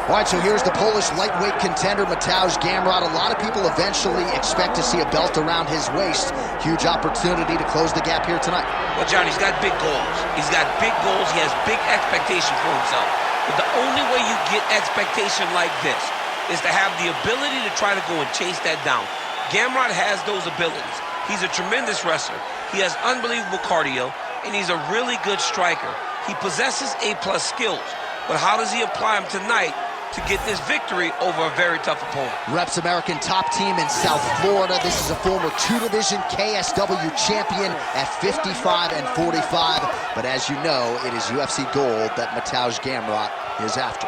All right, so here's the Polish lightweight contender, Mateusz Gamrot. A lot of people eventually expect to see a belt around his waist. Huge opportunity to close the gap here tonight. Well, John, he's got big goals. He's got big goals. He has big expectation for himself. But the only way you get expectation like this is to have the ability to try to go and chase that down. Gamrot has those abilities. He's a tremendous wrestler. He has unbelievable cardio, and he's a really good striker. He possesses A-plus skills, but how does he apply them tonight to get this victory over a very tough opponent? Reps American top team in South Florida. This is a former two-division KSW champion at 55 and 45. But as you know, it is UFC gold that Mateusz Gamrot is after.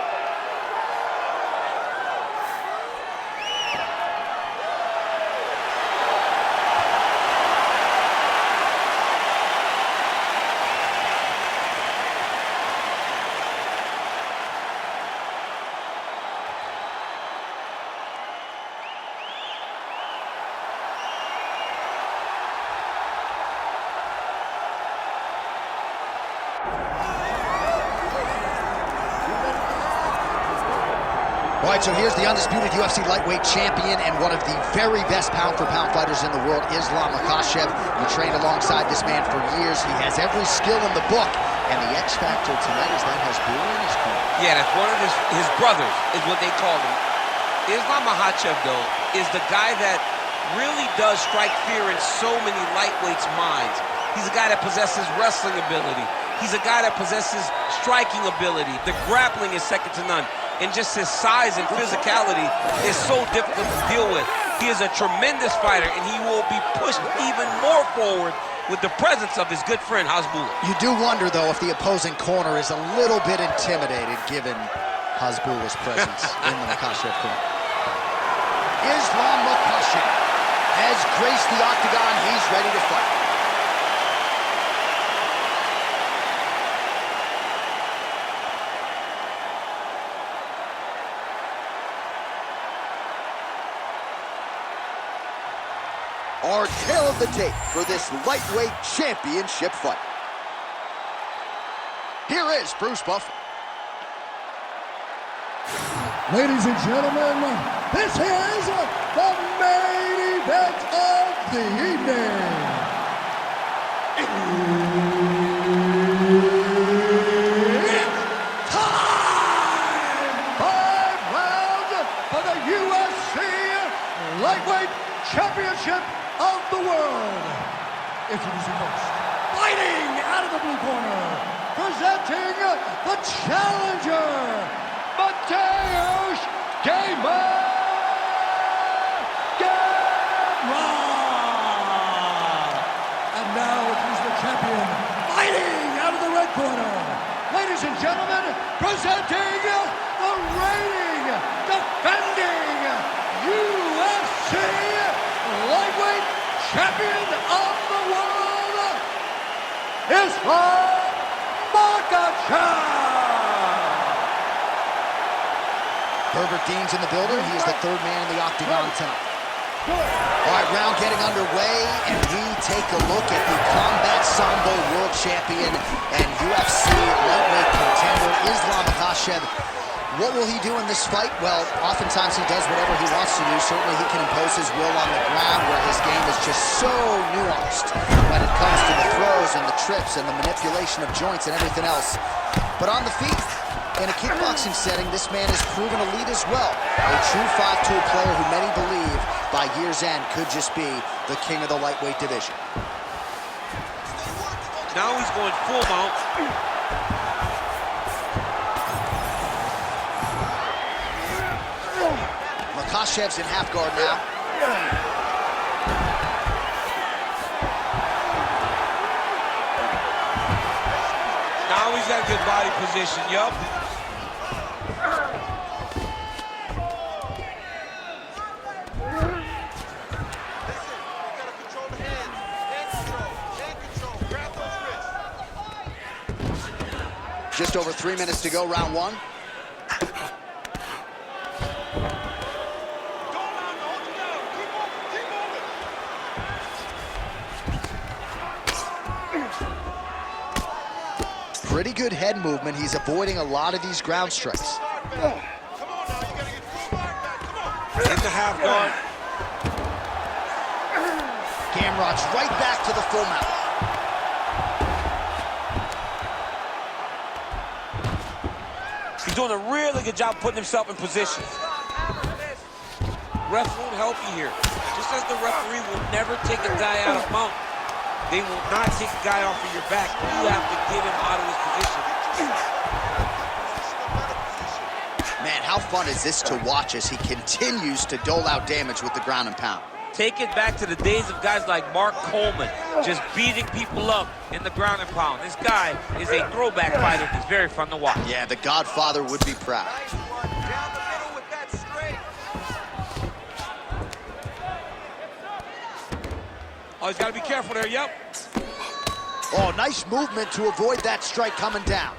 All right, so here's the undisputed UFC lightweight champion and one of the very best pound-for-pound fighters in the world, Makhachev. He trained alongside this man for years. He has every skill in the book, and the X factor tonight is that Hasbulla in his corner. Yeah, that's one of his brothers, is what they call him. Makhachev, though, is the guy that really does strike fear in so many lightweights' minds. He's a guy that possesses wrestling ability. He's a guy that possesses striking ability. The grappling is second to none. And just his size and physicality is so difficult to deal with. He is a tremendous fighter, and he will be pushed even more forward with the presence of his good friend, Hasbulla. You do wonder, though, if the opposing corner is a little bit intimidated given Hasbulla's presence in the Makhachev corner. Makhachev has graced the octagon. He's ready to fight. Our tale of the tape for this lightweight championship fight. Here is Bruce Buffer. Ladies and gentlemen, this is the main event of the evening. It's time! 5 rounds for the UFC Lightweight Championship of the world. Introducing first, fighting out of the blue corner, presenting the challenger, Mateusz Gamrot. And now he's the champion, fighting out of the red corner. Ladies and gentlemen, presenting the reigning, defending UFC lightweight champion of the world, Makhachev. Herbert Dean's in the building. He is the third man in the octagon tonight. All right, round getting underway, and we take a look at the Combat Sambo world champion and UFC lightweight contender, Makhachev. What will he do in this fight? Well, oftentimes he does whatever he wants to do. Certainly he can impose his will on the ground, where his game is just so nuanced when it comes to the throws and the trips and the manipulation of joints and everything else. But on the feet, in a kickboxing setting, this man is proven elite as well. A true 5-tool player who many believe by year's end could just be the king of the lightweight division. Now he's going full mount. Makhachev's in half guard now. Now he's got a good body position, yup. Just over 3 minutes to go, round one. Pretty good head movement. He's avoiding a lot of these ground strikes. In the half guard. Gamrot's right back to the full mount. He's doing a really good job putting himself in position. Ref won't help you here. Just as the referee will never take a guy out of mount, they will not take a guy off of your back. You have to get him out of his position. Man, how fun is this to watch as he continues to dole out damage with the ground and pound? Take it back to the days of guys like Mark Coleman, just beating people up in the ground and pound. This guy is a throwback fighter. He's very fun to watch. Yeah, the Godfather would be proud. Oh, he's got to be careful there, yep. Oh, nice movement to avoid that strike coming down.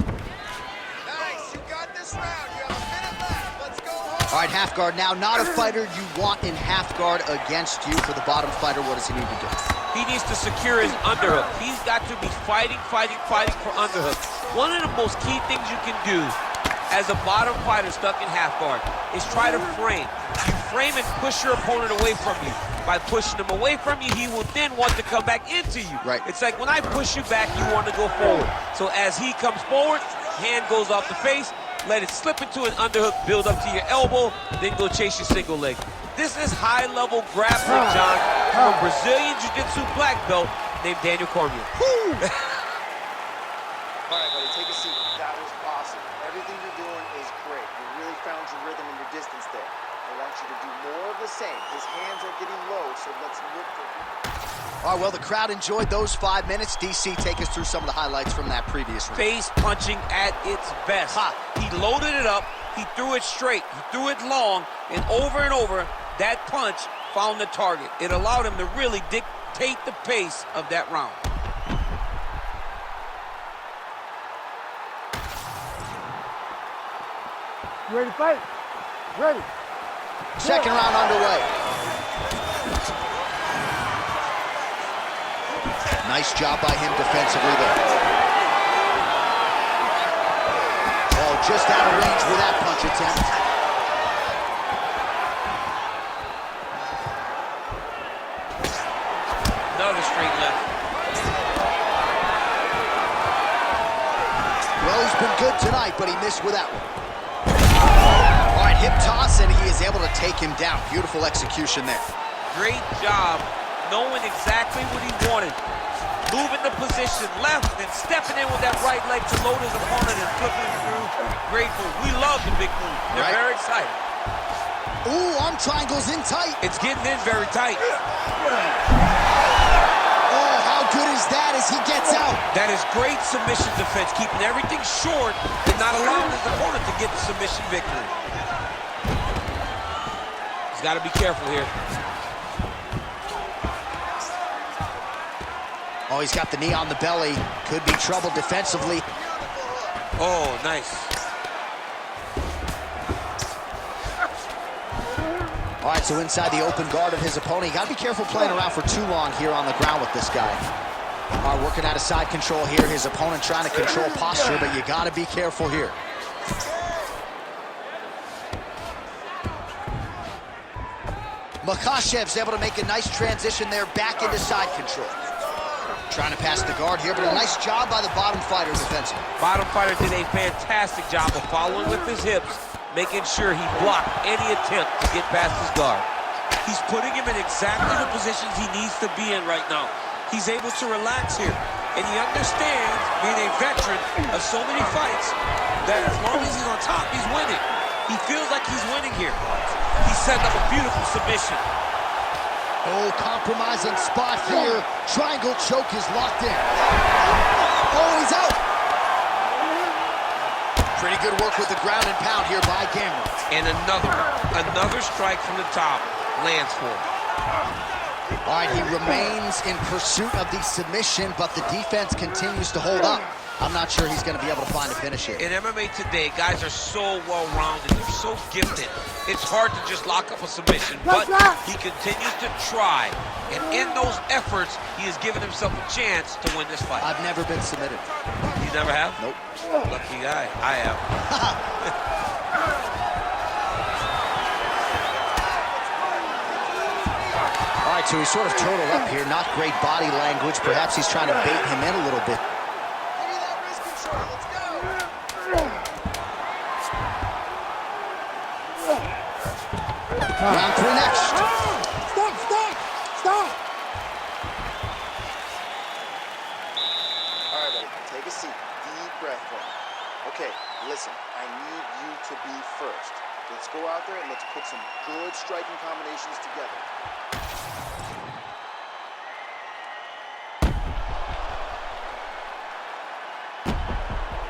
Nice, you got this round. You have a minute left. Let's go home. All right, half guard now. Not a fighter you want in half guard against you. For the bottom fighter, what does he need to do? He needs to secure his underhook. He's got to be fighting for underhook. One of the most key things you can do as a bottom fighter stuck in half guard is try to frame. You frame and push your opponent away from you. By pushing him away from you, he will then want to come back into you. Right. It's like when I push you back, you want to go forward. So as he comes forward, hand goes off the face, let it slip into an underhook, build up to your elbow, then go chase your single leg. This is high-level grappling, John, from a Brazilian Jiu-Jitsu black belt named Daniel Cormier. All right, buddy, take a seat. That was awesome. Everything you're doing is great. You really found your rhythm and your distance there. I want you to do more of the same. His hands are getting low, so let's look for him. All right, well, the crowd enjoyed those 5 minutes. DC, take us through some of the highlights from that previous round. Face punching at its best. He loaded it up, he threw it straight, he threw it long, and over, that punch found the target. It allowed him to really dictate the pace of that round. You ready to fight? Ready. Second round underway. Nice job by him defensively there. Oh, just out of range with that punch attempt. Another straight left. Well, he's been good tonight, but he missed with that one. All right, hip toss, and he is able to take him down. Beautiful execution there. Great job knowing exactly what he wanted. Moving the position left and stepping in with that right leg to load his opponent and flipping him through. Great move. We love the big move. They're very excited. Ooh, arm triangles in tight. It's getting in very tight. Oh, how good is that as he gets out? That is great submission defense, keeping everything short and not allowing his opponent to get the submission victory. He's got to be careful here. Oh, he's got the knee on the belly. Could be trouble defensively. Oh, nice. All right, so inside the open guard of his opponent. You got to be careful playing around for too long here on the ground with this guy. All right, working out of side control here. His opponent trying to control posture, but you got to be careful here. Makhachev's able to make a nice transition there back into side control. Trying to pass the guard here, but a nice job by the bottom fighter defensively. Bottom fighter did a fantastic job of following with his hips, making sure he blocked any attempt to get past his guard. He's putting him in exactly the positions he needs to be in right now. He's able to relax here, and he understands, being a veteran of so many fights, that as long as he's on top, he's winning. He feels like he's winning here. He's setting up a beautiful submission. Oh, compromising spot here. Triangle choke is locked in. Oh, he's out. Pretty good work with the ground and pound here by Gamrot. And another strike from the top lands for him. All right, he remains in pursuit of the submission, but the defense continues to hold up. I'm not sure he's going to be able to find a finish here. In MMA today, guys are so well-rounded. They're so gifted. It's hard to just lock up a submission, but he continues to try. And in those efforts, he has given himself a chance to win this fight. I've never been submitted. You never have? Nope. Lucky guy. I have. right, so he's sort of turtled up here. Not great body language. Perhaps he's trying to bait him in a little bit. Give me that wrist control. Let's go. Round 3 next. Stop! All right, buddy. Take a seat. Deep breath for me. Okay, listen. I need you to be first. Let's go out there and let's put some good striking combinations together.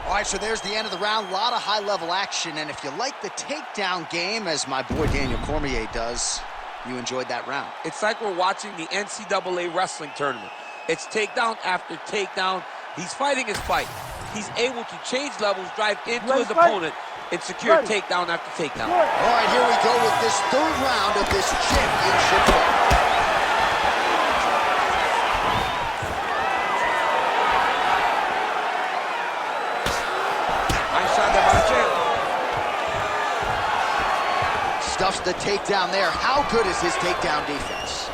All right, so there's the end of the round. A lot of high-level action, and if you like the takedown game, as my boy Daniel Cormier does, you enjoyed that round. It's like we're watching the NCAA wrestling tournament. It's takedown after takedown. He's fighting his fight. He's able to change levels, drive into his opponent, and secure takedown after takedown. All right, here we go with this 3rd round of this championship fight. Nice shot there by the champ. Stuffs the takedown there. How good is his takedown defense?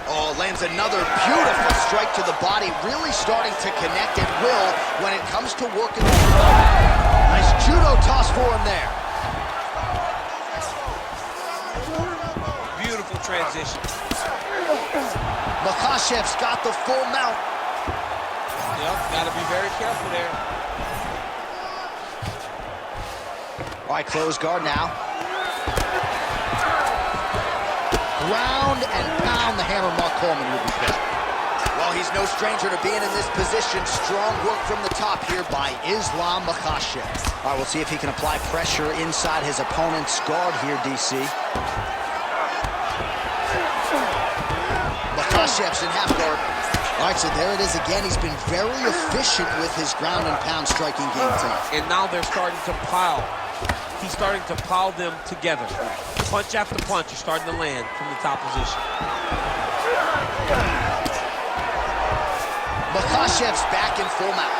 Oh, lands another beautiful strike to the body, really starting to connect at will when it comes to working the throw. Nice judo toss for him there. Beautiful transition. Makhachev's got the full mount. Yep, got to be very careful there. All right, close guard now. Ground and pound, the hammer Mark Coleman would be better. Well, he's no stranger to being in this position. Strong work from the top here by Islam Makhachev. All right, we'll see if he can apply pressure inside his opponent's guard here, DC. Makhachev's in half guard. All right, so there it is again. He's been very efficient with his ground and pound striking game tonight. And now they're starting to pile. He's starting to pile them together. Punch after punch is starting to land from the top position. Makhachev's back in full mount.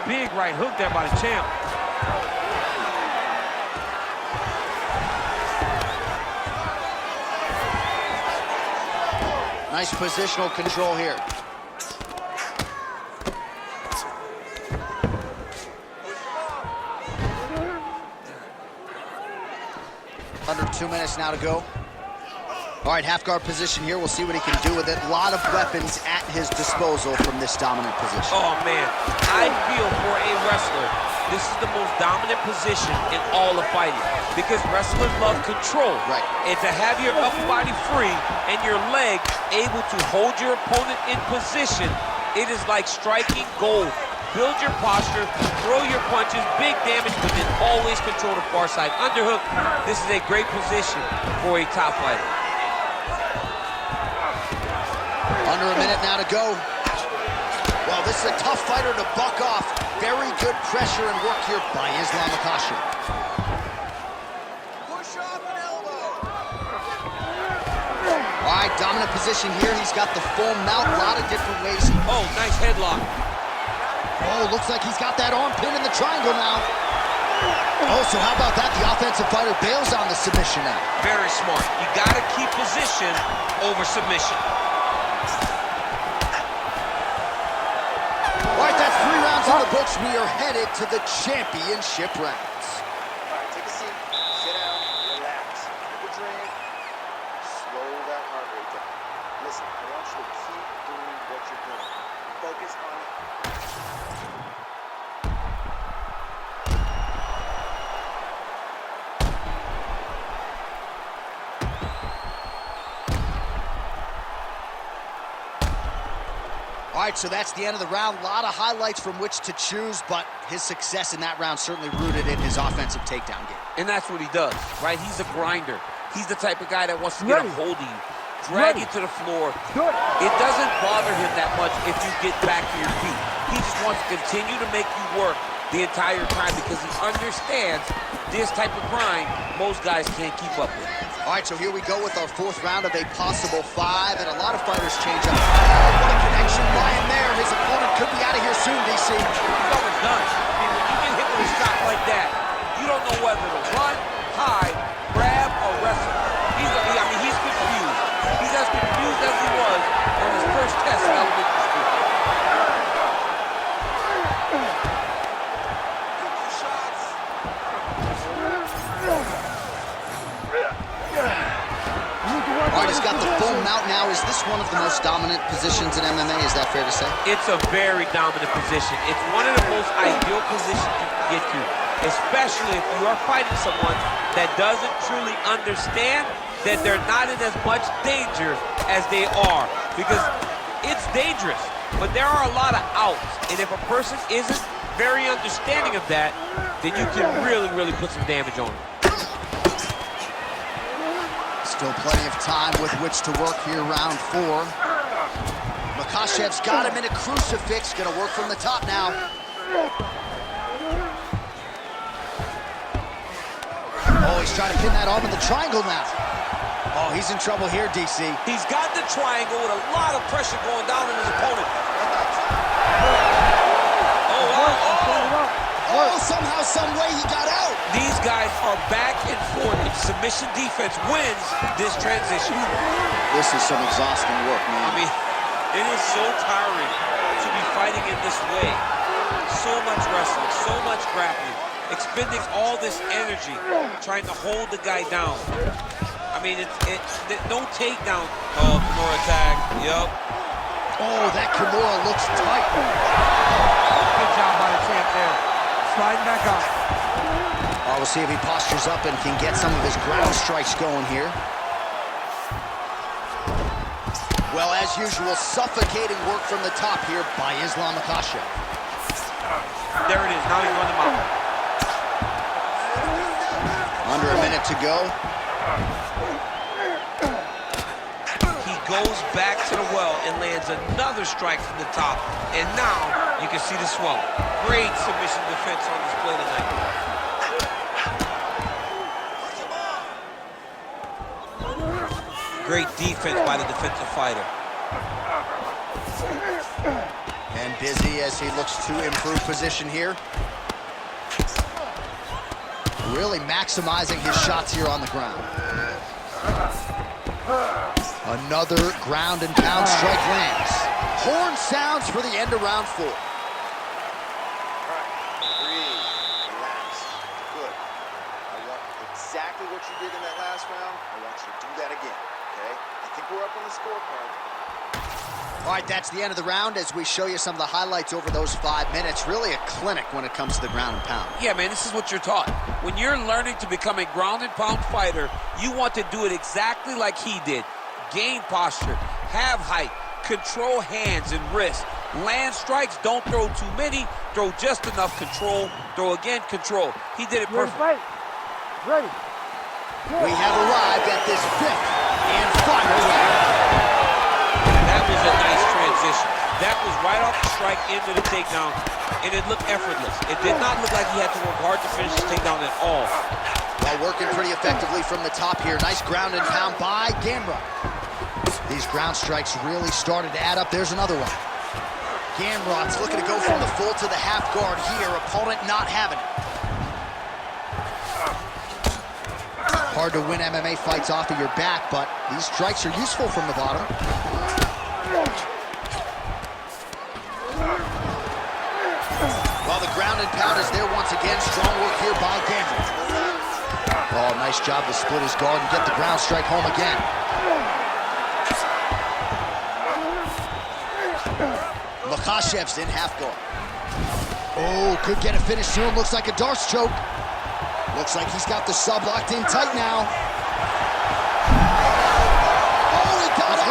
Big right hook there by the champ. Nice positional control here. Under 2 minutes now to go. All right, half guard position here. We'll see what he can do with it. A lot of weapons at his disposal from this dominant position. Oh, man. I feel for a wrestler, this is the most dominant position in all of fighting because wrestlers love control. Right. And to have your upper body free and your leg able to hold your opponent in position, it is like striking gold. Build your posture, throw your punches, big damage, but then always control the far side. Underhook, this is a great position for a top fighter. Under a minute now to go. Well, this is a tough fighter to buck off. Very good pressure and work here by Islam Makhachev. Push off an elbow. All right, dominant position here. He's got the full mount, a lot of different ways. Oh, nice headlock. Oh, looks like he's got that arm pin in the triangle now. Oh, so how about that? The offensive fighter bails on the submission now. Very smart. You got to keep position over submission. All right, that's 3 rounds in the books. We are headed to the championship rounds. All right, take a seat, sit down, relax. Take a drink, slow that heart rate down. Listen, I want you to keep doing what you're doing. Focus on it. All right, so that's the end of the round. A lot of highlights from which to choose, but his success in that round certainly rooted in his offensive takedown game. And that's what he does, right? He's a grinder. He's the type of guy that wants to get a hold of you, drag you to the floor. It doesn't bother him that much if you get back to your feet. He just wants to continue to make you work the entire time because he understands this type of grind most guys can't keep up with. All right, so here we go with our 4th round of a possible 5, and a lot of fighters change up. Oh, what a connection by him there. His opponent could be out of here soon, DC. He's always done. I mean, when you get hit with a shot like that, You don't know whether to run, hide, grab, or wrestle. He's confused. He's as confused as he was on his first test in elementary school. All right, he's got the full mount now. Is this one of the most dominant positions in MMA? Is that fair to say? It's a very dominant position. It's one of the most ideal positions you can get to, especially if you are fighting someone that doesn't truly understand that they're not in as much danger as they are. Because it's dangerous, but there are a lot of outs. And if a person isn't very understanding of that, then you can really, really put some damage on them. Still plenty of time with which to work here, round 4. Makhachev's got him in a crucifix. Gonna work from the top now. Oh, he's trying to pin that arm in the triangle now. Oh, he's in trouble here, DC. He's got the triangle with a lot of pressure going down on his opponent. Oh, somehow, some way he got out. These guys are back and forth, and submission defense wins this transition. This is some exhausting work, man. I mean, it is so tiring to be fighting in this way. So much wrestling, so much grappling, expending all this energy trying to hold the guy down. I mean, no takedown. Oh, Kimura tag. Yup. Oh, that Kimura looks tight. Good job by the champ there. Sliding back up. Oh, we'll see if he postures up and can get some of his ground strikes going here. Well, as usual, suffocating work from the top here by Islam Makhachev. There it is. Now he's on the mount. Under a minute to go. He goes back to the well and lands another strike from the top. And now you can see the swelling. Great submission defense on display tonight. Great defense by the defensive fighter. And busy as he looks to improve position here. Really maximizing his shots here on the ground. Another ground and pound strike lands. Horn sounds for the end of round 4. Breathe. Relax. Good. I want exactly what you did in that last round. I want you to do that again, okay? I think we're up on the scorecard. All right, that's the end of the round as we show you some of the highlights over those 5 minutes. Really a clinic when it comes to the ground and pound. Yeah, man, this is what you're taught. When you're learning to become a ground and pound fighter, you want to do it exactly like he did. Gain posture, have height, control hands and wrists. Land strikes, don't throw too many, throw just enough control, throw again, control. He did it perfect. Ready. We have arrived at this 5th and final round. That was a nice transition. That was right off the strike into the takedown, and it looked effortless. It did not look like he had to work hard to finish the takedown at all. Well, working pretty effectively from the top here. Nice ground and pound by Gamrot. These ground strikes really started to add up. There's another one. Gamrot's looking to go from the full to the half guard here. Opponent not having it. Hard to win MMA fights off of your back, but these strikes are useful from the bottom. Well, the ground and pound is there once again. Strong work here by Gamrot. Oh, nice job to split his guard and get the ground strike home again. Makhachev's in half guard. Oh, could get a finish soon. Looks like a Darce choke. Looks like he's got the sub locked in tight now. Oh, he got it.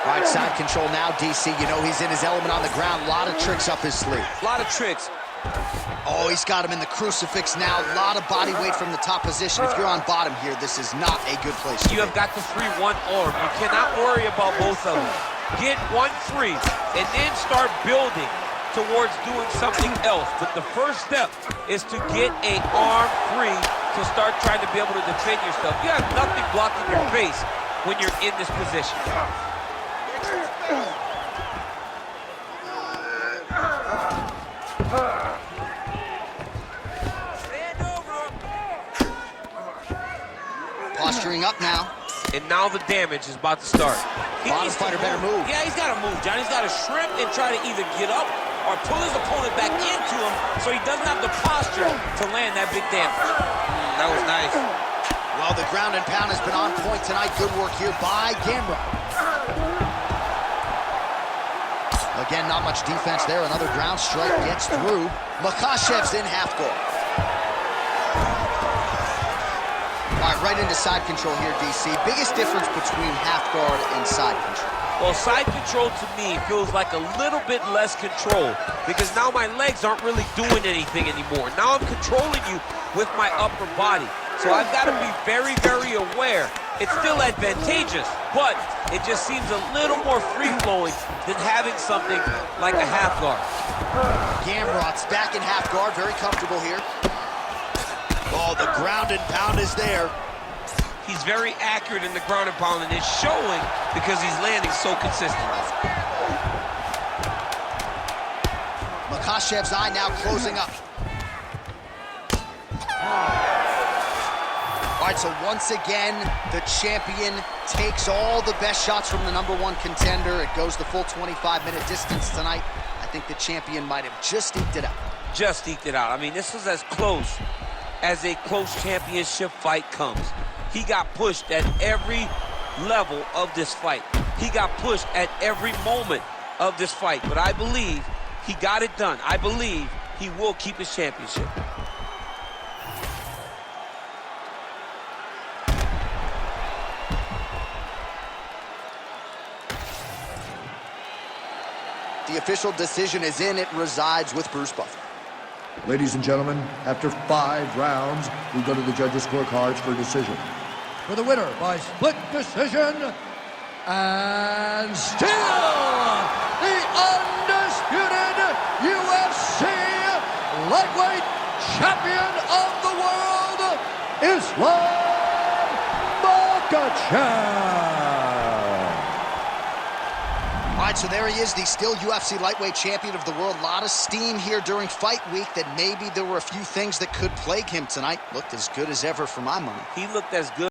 All right, side control now, DC. You know he's in his element on the ground. A lot of tricks up his sleeve. A lot of tricks. Oh, he's got him in the crucifix now. A lot of body weight from the top position. If you're on bottom here, this is not a good place to be. You have got the free one arm. You cannot worry about both of them. Get one free and then start building towards doing something else. But the first step is to get an arm free to start trying to be able to defend yourself. You have nothing blocking your face when you're in this position. up now. And now the damage is about to start. Bottom fighter better move. Yeah, he's got to move, John. He's got to shrimp and try to either get up or pull his opponent back into him so he doesn't have the posture to land that big damage. That was nice. Well, the ground and pound has been on point tonight. Good work here by Gamrot. Again, not much defense there. Another ground strike gets through. Makhachev's in half guard. All right, right into side control here, DC. Biggest difference between half guard and side control? Well, side control to me feels like a little bit less control because now my legs aren't really doing anything anymore. Now I'm controlling you with my upper body. So I've got to be very, very aware. It's still advantageous, but it just seems a little more free-flowing than having something like a half guard. Gamrot's back in half guard, very comfortable here. Oh, the ground and pound is there. He's very accurate in the ground and pound, and it's showing because he's landing so consistently. Makhachev's eye now closing up. All right, so once again, the champion takes all the best shots from the #1 contender. It goes the full 25-minute distance tonight. I think the champion might have just eked it out. Just eked it out. I mean, this was as close as a close championship fight comes. He got pushed at every level of this fight. He got pushed at every moment of this fight. But I believe he got it done. I believe he will keep his championship. The official decision is in. It resides with Bruce Buffer. Ladies and gentlemen, after 5 rounds, we go to the judges' scorecards for a decision. For the winner by split decision, and still the undisputed UFC lightweight champion of the world, Islam Makhachev. All right, so there he is, the still UFC lightweight champion of the world. A lot of steam here during fight week that maybe there were a few things that could plague him tonight. Looked as good as ever for my money. He looked as good.